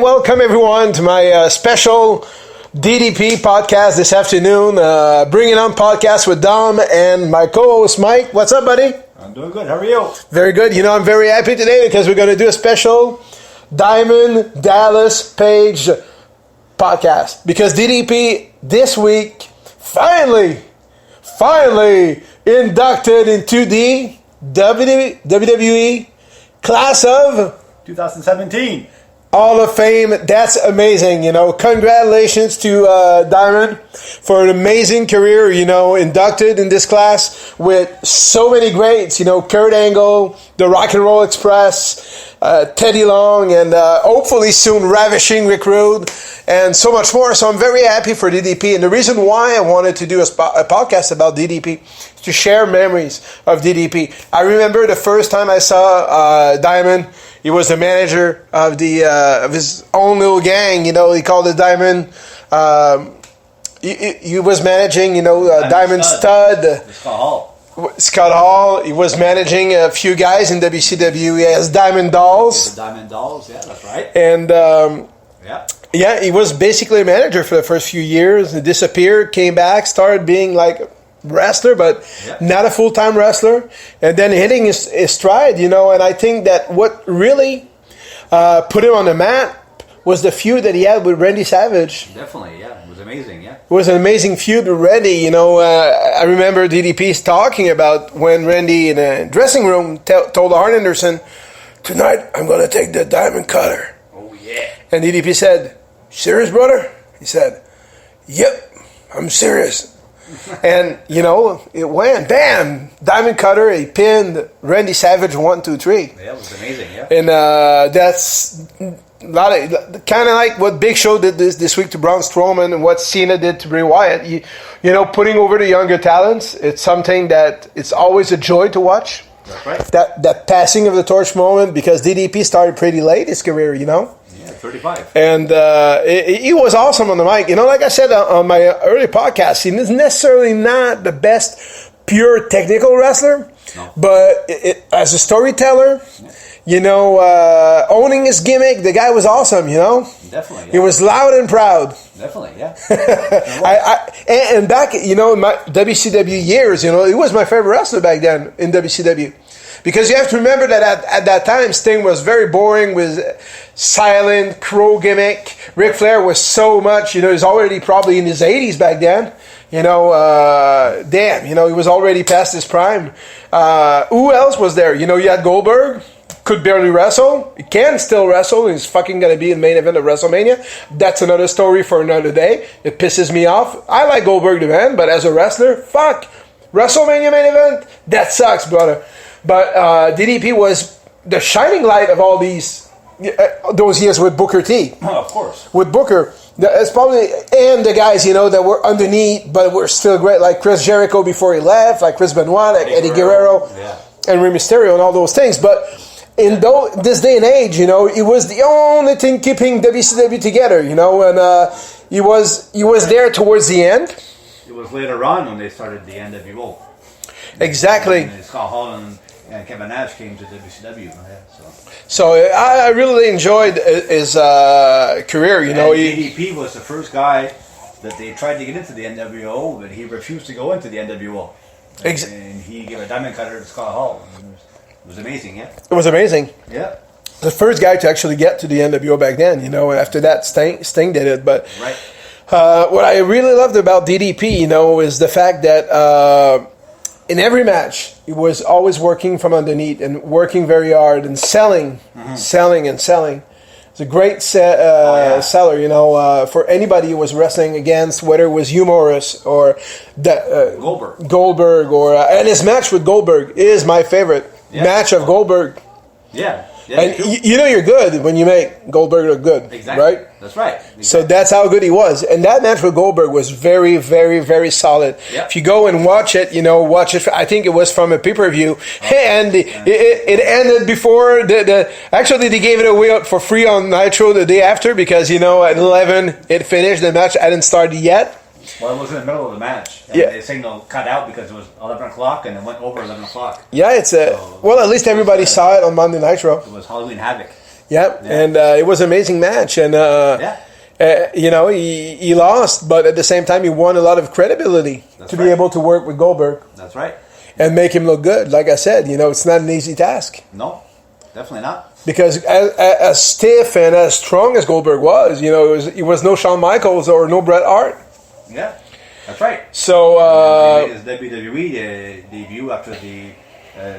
welcome everyone to my special DDP podcast this afternoon. Bringing on podcast with Dom and my co-host Mike. What's up, buddy? I'm doing good. How are you? Very good. You know, I'm very happy today because we're going to do a special Diamond Dallas Page podcast because DDP this week finally inducted into the WWE class of 2017. Hall of Fame. That's amazing. You know, congratulations to Diamond for an amazing career. You know, inducted in this class with so many greats. You know, Kurt Angle, the Rock and Roll Express, Teddy Long, and hopefully soon Ravishing Rick Rude, and so much more. So I'm very happy for DDP. And the reason why I wanted to do a podcast about DDP is to share memories of DDP. I remember the first time I saw Diamond. He was the manager of of his own little gang. You know, he called it Diamond. He was managing, Diamond Stud. Scott Hall. He was managing a few guys in WCW as Diamond Dolls. The Diamond Dolls, yeah, that's right. And yeah, he was basically a manager for the first few years. He disappeared, came back, started being like wrestler, but not a full-time wrestler, and then hitting his stride, and I think that what really put him on the map was the feud that he had with Randy Savage. Definitely, yeah, it was amazing, yeah. It was an amazing feud with Randy, I remember DDP's talking about when Randy in the dressing room told Arn Anderson, "Tonight I'm going to take the diamond cutter." Oh, yeah. And DDP said, "Serious, brother?" He said, "Yep, I'm serious." And, it went, bam, diamond cutter, he pinned Randy Savage 1, 2, 3. Yeah, it was amazing, yeah. And that's a lot of, kind of like what Big Show did this week to Braun Strowman and what Cena did to Bray Wyatt. Putting over the younger talents, it's something that it's always a joy to watch. That's right. That passing of the torch moment, because DDP started pretty late his career, Yeah, 35. And he was awesome on the mic. Like I said on my early podcast, he's necessarily not the best pure technical wrestler, but as a storyteller, owning his gimmick, the guy was awesome, Definitely, yeah. He was loud and proud. Definitely, yeah. And back, in my WCW years, he was my favorite wrestler back then in WCW. Because you have to remember that at that time, Sting was very boring with silent crow gimmick. Ric Flair was so much, he was already probably in his 80s back then. He was already past his prime. Who else was there? You had Goldberg, could barely wrestle. He can still wrestle. He's fucking going to be in the main event of WrestleMania. That's another story for another day. It pisses me off. I like Goldberg the man, but as a wrestler, fuck. WrestleMania main event? That sucks, brother. But DDP was the shining light of all those years with Booker T. Oh, of course. With Booker. It's probably, and the guys, that were underneath, but were still great, like Chris Jericho before he left, like Chris Benoit, like Eddie Guerrero, and Rey Mysterio, and all those things. But in this day and age, he was the only thing keeping WCW together, and he was there towards the end. It was later on when they started the NWO. Exactly. And Scott Hall and Kevin Nash came to WCW. So I really enjoyed his career. DDP was the first guy that they tried to get into the NWO, but he refused to go into the NWO. And he gave a diamond cutter to Scott Hall. It was amazing, yeah. It was amazing. Yeah. The first guy to actually get to the NWO back then, and after that Sting did it. But what I really loved about DDP, is the fact that in every match, he was always working from underneath and working very hard and selling. He's a great seller, for anybody who was wrestling against, whether it was Hugh Morris or Goldberg, and his match with Goldberg is my favorite match of Goldberg. Yeah. And you're good when you make Goldberg look good, exactly. Right? That's right. Exactly. So that's how good he was. And that match with Goldberg was very, very, very solid. Yep. If you go and watch it, I think it was from a pay-per-view, and it ended before actually they gave it away for free on Nitro the day after because, at 11 it finished, the match hadn't started yet. Well, it was in the middle of the match. And they signaled cut out because it was 11 o'clock and it went over 11 o'clock. Yeah, well, at least everybody saw it on Monday Nitro. It was Halloween Havoc. Yeah, and it was an amazing match. And, you know, he lost, but at the same time, he won a lot of credibility be able to work with Goldberg. That's right. And make him look good. Like I said, you know, it's not an easy task. No, definitely not. Because as stiff and as strong as Goldberg was, you know, it was no Shawn Michaels or no Bret Hart. Yeah, that's right. So he made his WWE debut after the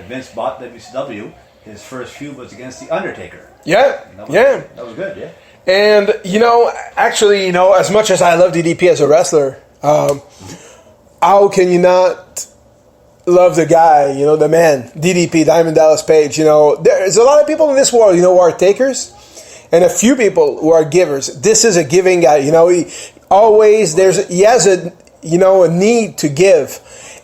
Vince bought WCW. His first feud was against The Undertaker. Yeah, that was good, yeah. And, you know, actually, you know, as much as I love DDP as a wrestler, how can you not love the guy, you know, the man, DDP, Diamond Dallas Page? You know, there's a lot of people in this world, you know, who are takers, and a few people who are givers. This is a giving guy, you know. He has a, you know, a need to give,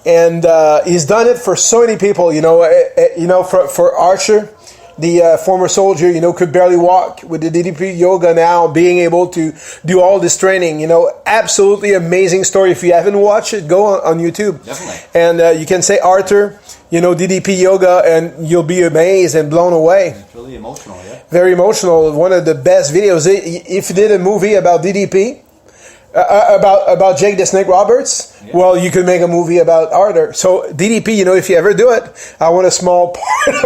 and he's done it for so many people, you know. For Archer, the former soldier, you know, could barely walk, with the DDP Yoga now being able to do all this training, you know. Absolutely amazing story. If you haven't watched it, go on YouTube. Definitely. And you can say Arthur, you know, DDP Yoga, and you'll be amazed and blown away. It's really emotional, yeah. Very emotional. One of the best videos. If you did a movie about DDP, about Jake the Snake Roberts, well, you could make a movie about Arthur. So DDP, you know, if you ever do it, I want a small part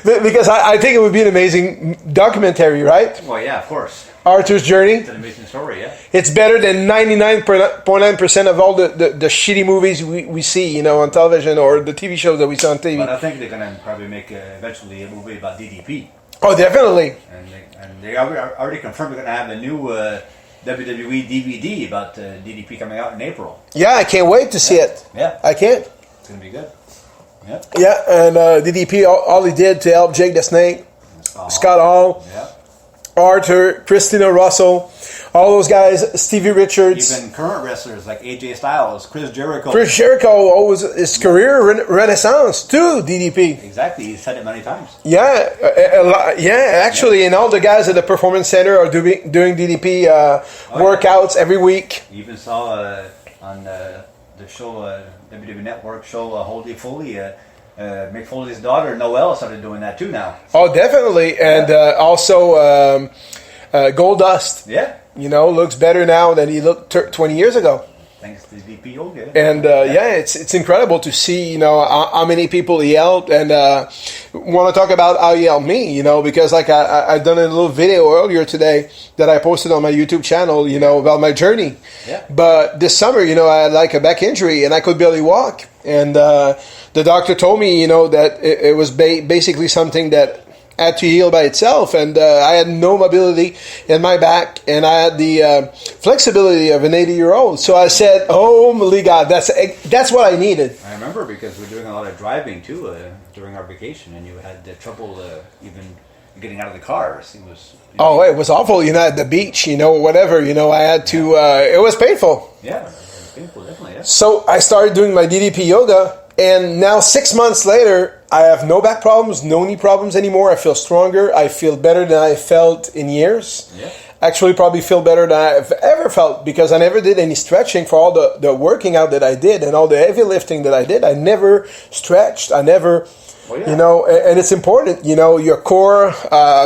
because I think it would be an amazing documentary, right? Well, yeah, of course. Arthur's journey. It's an amazing story, yeah. It's better than 99.9% of all the shitty movies we see, you know, on television, or the TV shows that we saw on TV. But I think they're going to probably make eventually a movie about DDP. Oh, definitely. And they already confirmed they're going to have a new WWE DVD about DDP coming out in April. Yeah, I can't wait to see it. Yeah. I can't. It's going to be good. Yeah. Yeah, and DDP, all he did to help Jake the Snake, Scott Hall, Arthur, Christina Russell, all those guys, Stevie Richards. Even current wrestlers like AJ Styles, Chris Jericho. Chris Jericho, always his career renaissance too, DDP. Exactly, he's said it many times. Yeah, actually, and all the guys at the Performance Center are doing DDP workouts every week. You even saw on the show, WWE Network show, Holy Foley, Mick Foley's daughter, Noelle, started doing that too now. Oh, definitely. And also Goldust. Yeah. You know, looks better now than he looked 20 years ago. Thanks to DDP Yoga. And it's incredible to see, you know, how many people he helped, and want to talk about how he helped me, you know, because like I done a little video earlier today that I posted on my YouTube channel, you know, about my journey. Yeah. But this summer, you know, I had like a back injury and I could barely walk, and the doctor told me, you know, that it was basically something that had to heal by itself, and I had no mobility in my back, and I had the flexibility of an 80-year-old. So I said, "Oh my God, that's what I needed." I remember because we're doing a lot of driving too during our vacation, and you had trouble even getting out of the cars. It was awful. You know, at the beach, you know, whatever. You know, I had to. It was painful. Yeah, it was painful, definitely. Yeah. So I started doing my DDP yoga. And now 6 months later, I have no back problems, no knee problems anymore. I feel stronger. I feel better than I felt in years. Yeah. Actually, probably feel better than I've ever felt, because I never did any stretching for all the working out that I did and all the heavy lifting that I did. I never stretched. I never... You know, and it's important, you know, your core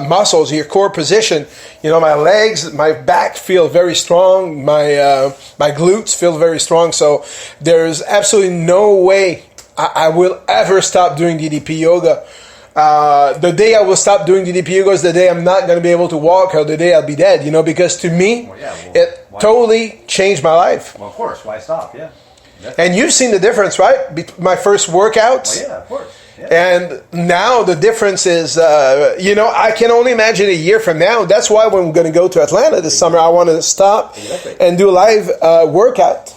muscles, your core position. You know, my legs, my back feel very strong. My glutes feel very strong. So there's absolutely no way I will ever stop doing DDP yoga. The day I will stop doing DDP yoga is the day I'm not going to be able to walk, or the day I'll be dead, you know, because to me, it totally changed my life. Well, of course. Why stop? Yeah. And you've seen the difference, right? My first workouts. Oh, yeah, of course. Yeah. And now the difference is, you know, I can only imagine a year from now. That's why when we're going to go to Atlanta this summer, I want to stop and do a live workout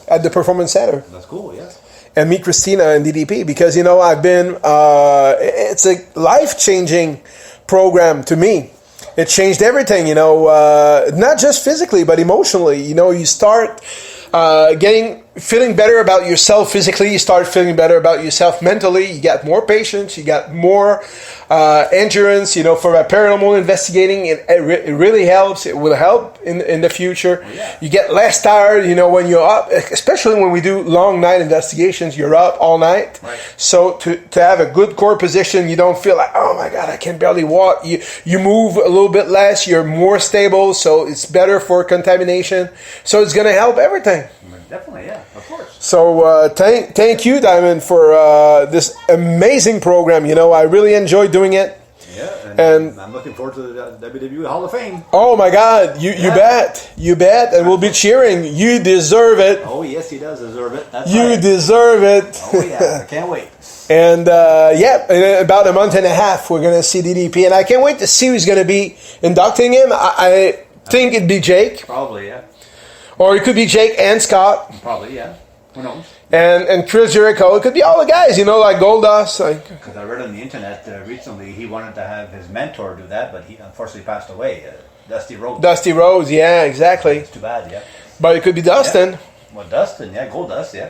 at the Performance Center. That's cool, yeah. And meet Christina and DDP, because, you know, I've been, it's a life-changing program to me. It changed everything, you know, not just physically, but emotionally. You know, you start getting feeling better about yourself physically, you start feeling better about yourself mentally. You got more patience, you got more endurance. You know, for a paranormal investigating, it really helps. It will help in the future. Yeah. You get less tired. You know, when you're up, especially when we do long night investigations, you're up all night. Right. So to have a good core position, you don't feel like, oh my God, I can barely walk. You move a little bit less. You're more stable, so it's better for contamination. So it's going to help everything. Definitely, yeah, of course. So thank you, Diamond, for this amazing program. You know, I really enjoy doing it. Yeah, and I'm looking forward to the WWE Hall of Fame. Oh my God, you bet, and we'll be cheering. You deserve it. Oh yes, he does deserve it. That's you right. deserve it. Oh yeah, I can't wait. And in about a month and a half, we're going to see DDP, and I can't wait to see who's going to be inducting him. I think it'd be Jake. Probably, yeah. Or it could be Jake and Scott. Probably, yeah. Who knows? And Chris Jericho. It could be all the guys, you know, like Goldust. Because I read on the internet recently, he wanted to have his mentor do that, but he unfortunately passed away. Dusty Rhodes. Dusty Rhodes, yeah, exactly. It's too bad, yeah. But it could be Dustin. Yeah. Well, Dustin, yeah, Goldust, yeah.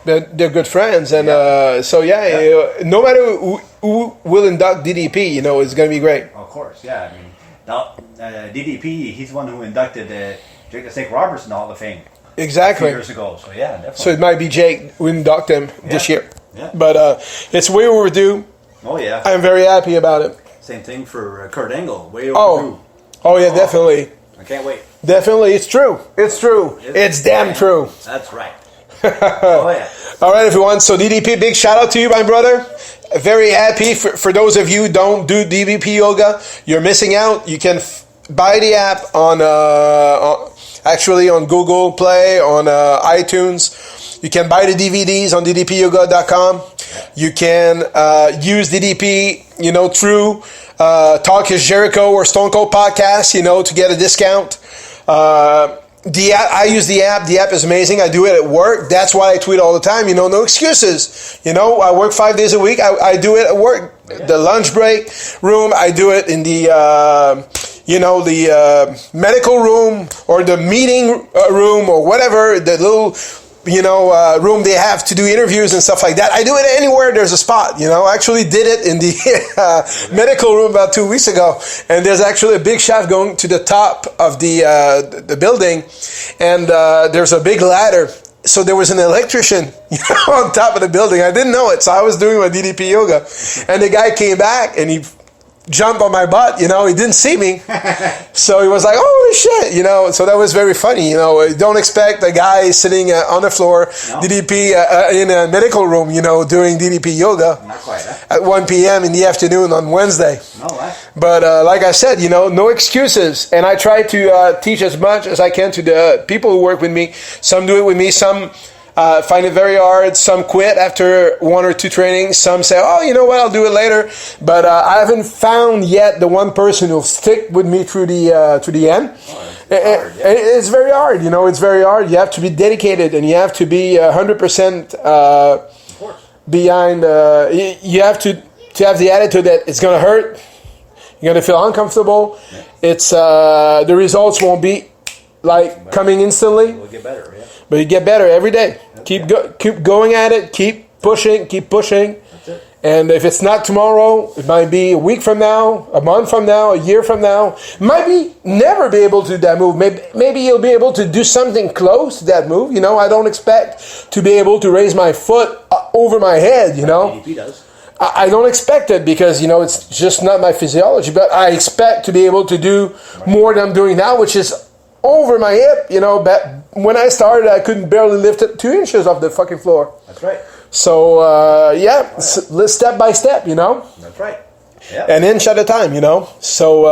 They're good friends, and no matter who will induct DDP, you know, it's going to be great. Of course, yeah. I mean, now, DDP, he's the one who inducted Jake the Snake Roberts in the Hall of Fame. Exactly. 2 years ago, so yeah, definitely. So it might be Jake who induct him this year. Yeah. But it's way overdue. Oh, yeah. I'm very happy about it. Same thing for Kurt Angle, way overdue. Oh yeah, definitely. I can't wait. Definitely, it's true. It's true. It's damn true. That's right. Oh, yeah. All right, everyone. So DDP, big shout out to you, my brother. Very happy. For those of you who don't do DDP Yoga, you're missing out. You can buy the app on Google Play, on iTunes. You can buy the DVDs on ddpyoga.com. You can use DDP, you know, through Talk is Jericho or Stone Cold Podcast, you know, to get a discount. I use the app. The app is amazing. I do it at work. That's why I tweet all the time. You know, no excuses. You know, I work 5 days a week. I do it at work. Yeah. The lunch break room. I do it in the medical room or the meeting room or whatever. The little room they have to do interviews and stuff like that. I do it anywhere there's a spot, you know. I actually did it in the medical room about 2 weeks ago, and there's actually a big shaft going to the top of the building, and there's a big ladder. So there was an electrician on top of the building. I didn't know it, so I was doing my DDP yoga, and the guy came back and he jumped on my butt, you know. He didn't see me, so he was like, holy shit, you know. So that was very funny, you know. Don't expect a guy sitting on the floor, no. DDP in a medical room, you know, doing DDP yoga. Not quite, huh? At 1 p.m. in the afternoon on Wednesday. No, right? But like I said, you know, no excuses, and I try to teach as much as I can to the people who work with me. Some do it with me, some find it very hard. Some quit after 1 or 2 trainings. Some say, oh, you know what, I'll do it later. But I haven't found yet the one person who'll stick with me through the end. It's very hard, you know, it's very hard. You have to be dedicated, and you have to be 100% behind. You have to have the attitude that it's going to hurt. You're going to feel uncomfortable. Yeah. It's the results won't be like coming instantly. We'll get better, yeah. But you get better every day. Keep going at it. Keep pushing. That's it. And if it's not tomorrow, it might be a week from now, a month from now, a year from now. Might never be able to do that move. Maybe you'll be able to do something close to that move. You know, I don't expect to be able to raise my foot over my head. You know, DDP does. I don't expect it because, you know, it's just not my physiology. But I expect to be able to do more than I'm doing now, which is over my hip, you know. But when I started, I couldn't barely lift it 2 inches off the fucking floor. That's right. So, let's step by step, you know. That's right. Yeah. An inch at a time, you know. So,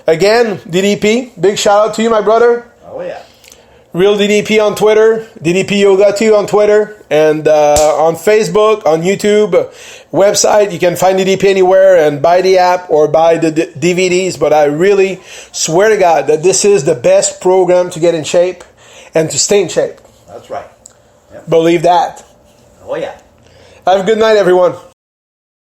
again, DDP, big shout out to you, my brother. Oh, yeah. Real DDP on Twitter, DDP Yoga 2 on Twitter, and on Facebook, on YouTube, website. You can find DDP anywhere and buy the app or buy the DVDs. But I really swear to God that this is the best program to get in shape and to stay in shape. That's right. Yep. Believe that. Oh, yeah. Have a good night, everyone.